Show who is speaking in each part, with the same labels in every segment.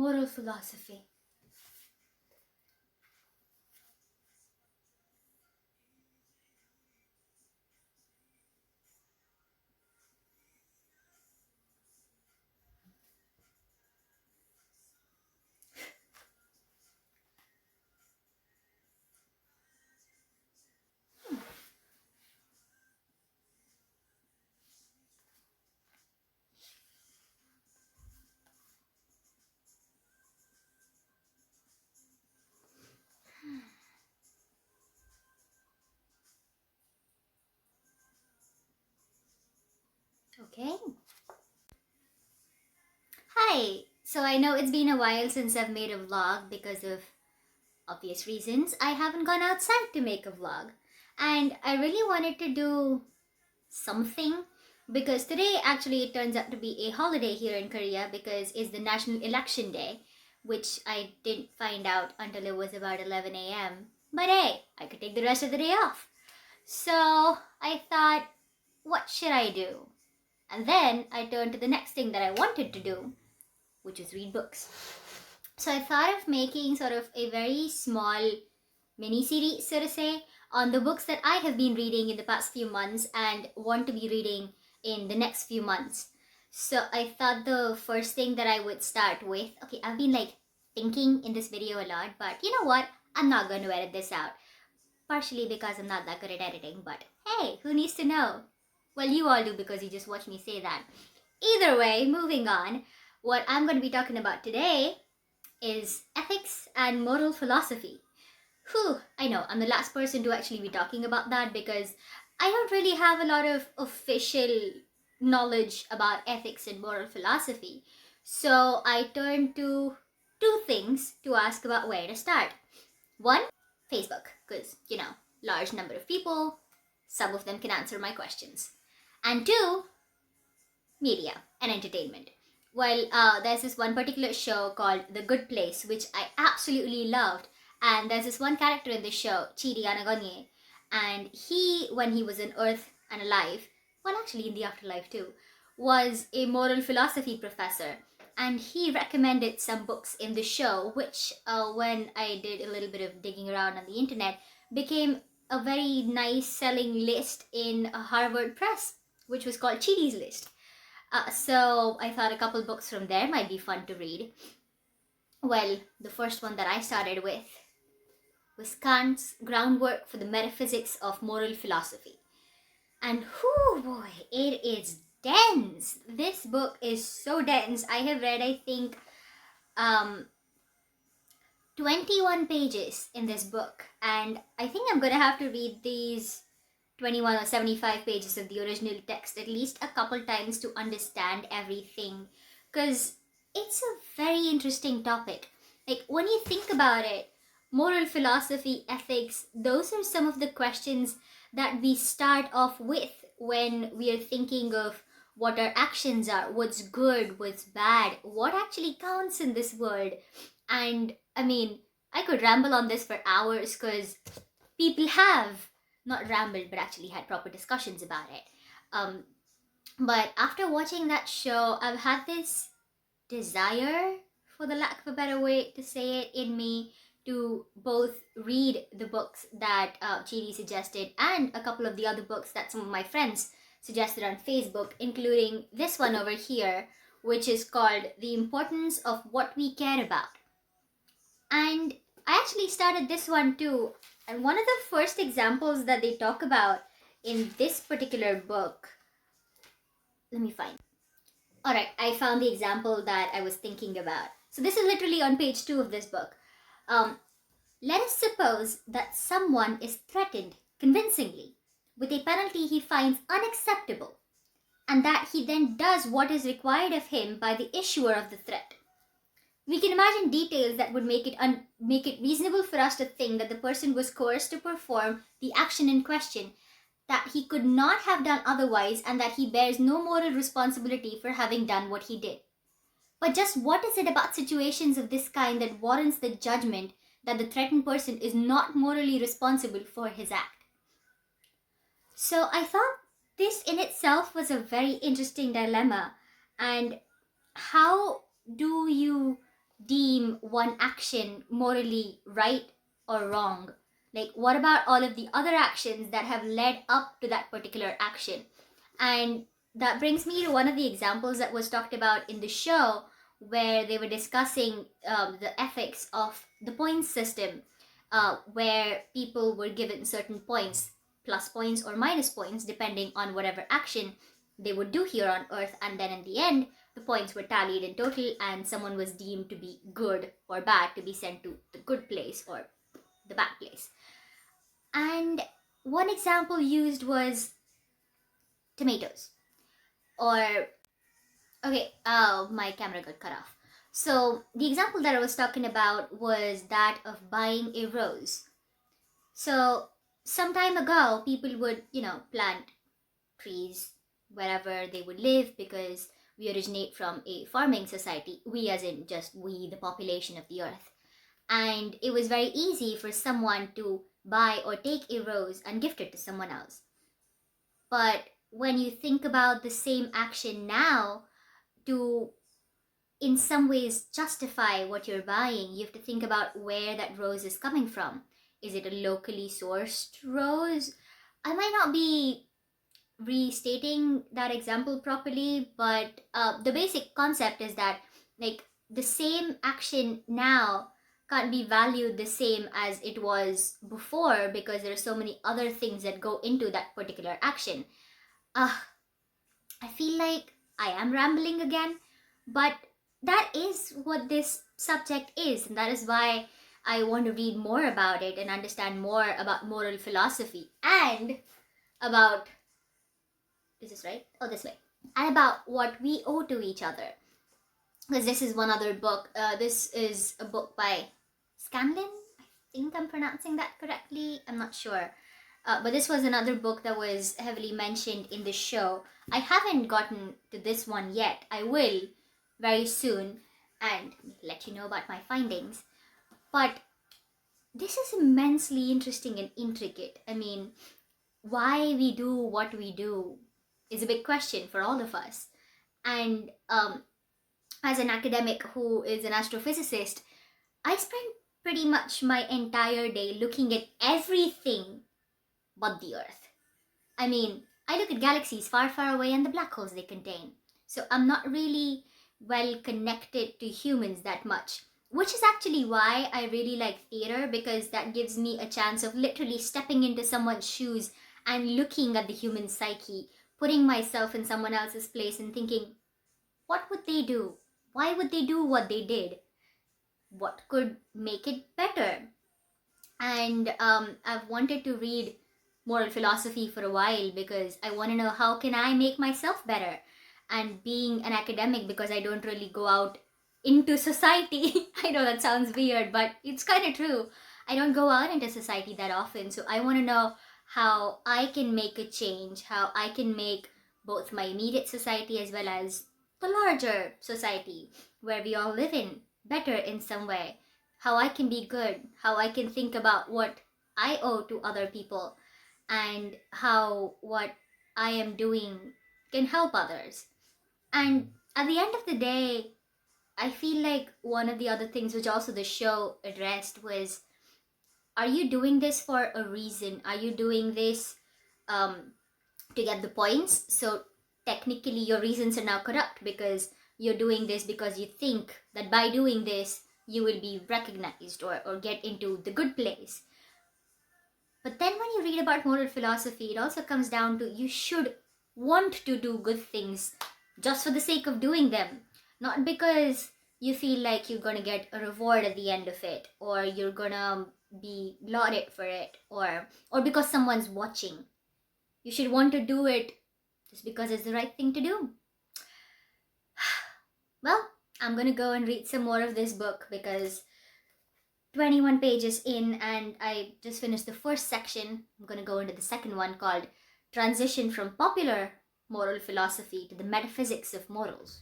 Speaker 1: Moral philosophy. Okay. Hi. So I know it's been a while since I've made a vlog because of obvious reasons. I haven't gone outside to make a vlog. And I really wanted to do something because today actually it turns out to be a holiday here in Korea because it's the National Election Day, which I didn't find out until it was about 11 a.m. But hey, I could take the rest of the day off. So I thought, what should I do? And then I turned to the next thing that I wanted to do, which is read books. So I thought of making sort of a very small mini series, so to say, on the books that I have been reading in the past few months and want to be reading in the next few months. So I thought the first thing that I would start with, okay, I've been like thinking in this video a lot, but you know what? I'm not going to edit this out. Partially because I'm not that good at editing, but hey, who needs to know? Well, you all do because you just watched me say that. Either way, moving on, what I'm going to be talking about today is ethics and moral philosophy. Whew, I know, I'm the last person to actually be talking about that because I don't really have a lot of official knowledge about ethics and moral philosophy. So I turned to two things to ask about where to start. One, Facebook, because, large number of people, some of them can answer my questions. And two, media and entertainment. Well, there's this one particular show called The Good Place, which I absolutely loved. And there's this one character in the show, Chidi Anagonye. And he, when he was on Earth and alive, well, actually in the afterlife too, was a moral philosophy professor. And he recommended some books in the show, which, when I did a little bit of digging around on the internet, became a very nice selling list in Harvard Press, which was called Chidi's List. So I thought a couple books from there might be fun to read. Well, the first one that I started with was Kant's Groundwork for the Metaphysics of Moral Philosophy. And whoo boy, it is dense. This book is so dense. I have read, I think, 21 pages in this book. And I think I'm going to have to read these 21 or 75 pages of the original text at least a couple times to understand everything, because it's a very interesting topic. Like, when you think about it, moral philosophy, ethics, those are some of the questions that we start off with when we are thinking of what our actions are, what's good, what's bad, what actually counts in this world. And I mean, I could ramble on this for hours because people have not rambled but actually had proper discussions about it. But after watching that show, I've had this desire, for the lack of a better way to say it, in me to both read the books that Chidi suggested and a couple of the other books that some of my friends suggested on Facebook, including this one over here, which is called The Importance of What We Care About. And I actually started this one too. And one of the first examples that they talk about in this particular book, let me find. Alright, I found the example that I was thinking about. So this is literally on page 2 of this book. Let us suppose that someone is threatened convincingly with a penalty he finds unacceptable, and that he then does what is required of him by the issuer of the threat. We can imagine details that would make it reasonable for us to think that the person was coerced to perform the action in question, that he could not have done otherwise, and that he bears no moral responsibility for having done what he did. But just what is it about situations of this kind that warrants the judgment that the threatened person is not morally responsible for his act? So I thought this in itself was a very interesting dilemma. And how do you deem one action morally right or wrong? Like, what about all of the other actions that have led up to that particular action? And that brings me to one of the examples that was talked about in the show, where they were discussing the ethics of the points system, where people were given certain points, plus points or minus points, depending on whatever action they would do here on Earth. And then in the end, the points were tallied in total, and someone was deemed to be good or bad, to be sent to the good place or the bad place. And one example used was tomatoes. Or, okay, oh, my camera got cut off. So, the example that I was talking about was that of buying a rose. So, some time ago, people would, plant trees wherever they would live, because we originate from a farming society. We, as in just we, the population of the earth. And it was very easy for someone to buy or take a rose and gift it to someone else. But when you think about the same action now, to in some ways justify what you're buying, you have to think about where that rose is coming from. Is it a locally sourced rose? I might not be restating that example properly, but the basic concept is that, like, the same action now can't be valued the same as it was before, because there are so many other things that go into that particular action. I feel like I am rambling again, but that is what this subject is, and that is why I want to read more about it and understand more about moral philosophy, and about, is this right? Oh, this way. And about what we owe to each other. Because this is one other book. This is a book by Scanlon. I think I'm pronouncing that correctly. I'm not sure. But this was another book that was heavily mentioned in the show. I haven't gotten to this one yet. I will very soon and let you know about my findings. But this is immensely interesting and intricate. I mean, why we do what we do is a big question for all of us. And as an academic who is an astrophysicist, I spend pretty much my entire day looking at everything but the Earth. I mean, I look at galaxies far, far away and the black holes they contain. So I'm not really well connected to humans that much, which is actually why I really like theater, because that gives me a chance of literally stepping into someone's shoes and looking at the human psyche, putting myself in someone else's place and thinking, what would they do? Why would they do what they did? What could make it better? And I've wanted to read moral philosophy for a while, because I want to know, how can I make myself better? And being an academic, because I don't really go out into society, I know that sounds weird, but it's kind of true. I don't go out into society that often, so I want to know how I can make a change, how I can make both my immediate society as well as the larger society where we all live in better in some way. How I can be good, how I can think about what I owe to other people, and how what I am doing can help others. And at the end of the day, I feel like one of the other things which also the show addressed was, are you doing this for a reason? Are you doing this to get the points? So technically your reasons are now corrupt, because you're doing this because you think that by doing this you will be recognized or get into the good place. But then when you read about moral philosophy, it also comes down to, you should want to do good things just for the sake of doing them, not because you feel like you're going to get a reward at the end of it, or you're going to be lauded for it, or because someone's watching. You should want to do it just because it's the right thing to do. Well, I'm going to go and read some more of this book, because 21 pages in and I just finished the first section. I'm going to go into the second one, called Transition from Popular Moral Philosophy to the Metaphysics of Morals.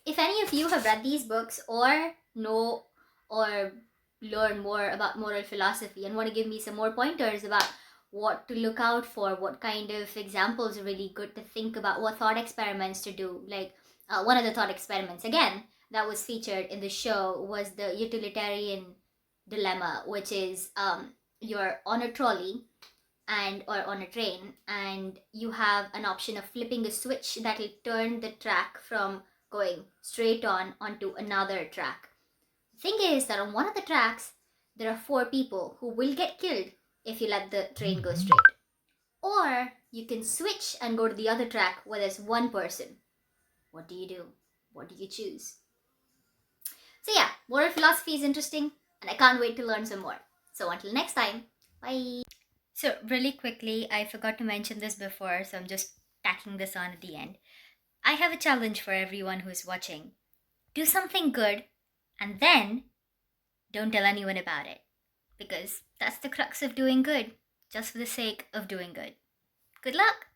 Speaker 1: If any of you have read these books or know or learn more about moral philosophy and want to give me some more pointers about what to look out for, what kind of examples are really good to think about, what thought experiments to do, like one of the thought experiments again that was featured in the show was the utilitarian dilemma, which is you're on a trolley and or on a train, and you have an option of flipping a switch that will turn the track from going straight on onto another track. The thing is that on one of the tracks there are four people who will get killed if you let the train go straight. Or you can switch and go to the other track where there's one person. What do you do? What do you choose? So yeah, moral philosophy is interesting and I can't wait to learn some more. So until next time, bye. So really quickly, I forgot to mention this before, so I'm just tacking this on at the end. I have a challenge for everyone who's watching. Do something good and then don't tell anyone about it. Because that's the crux of doing good, just for the sake of doing good. Good luck!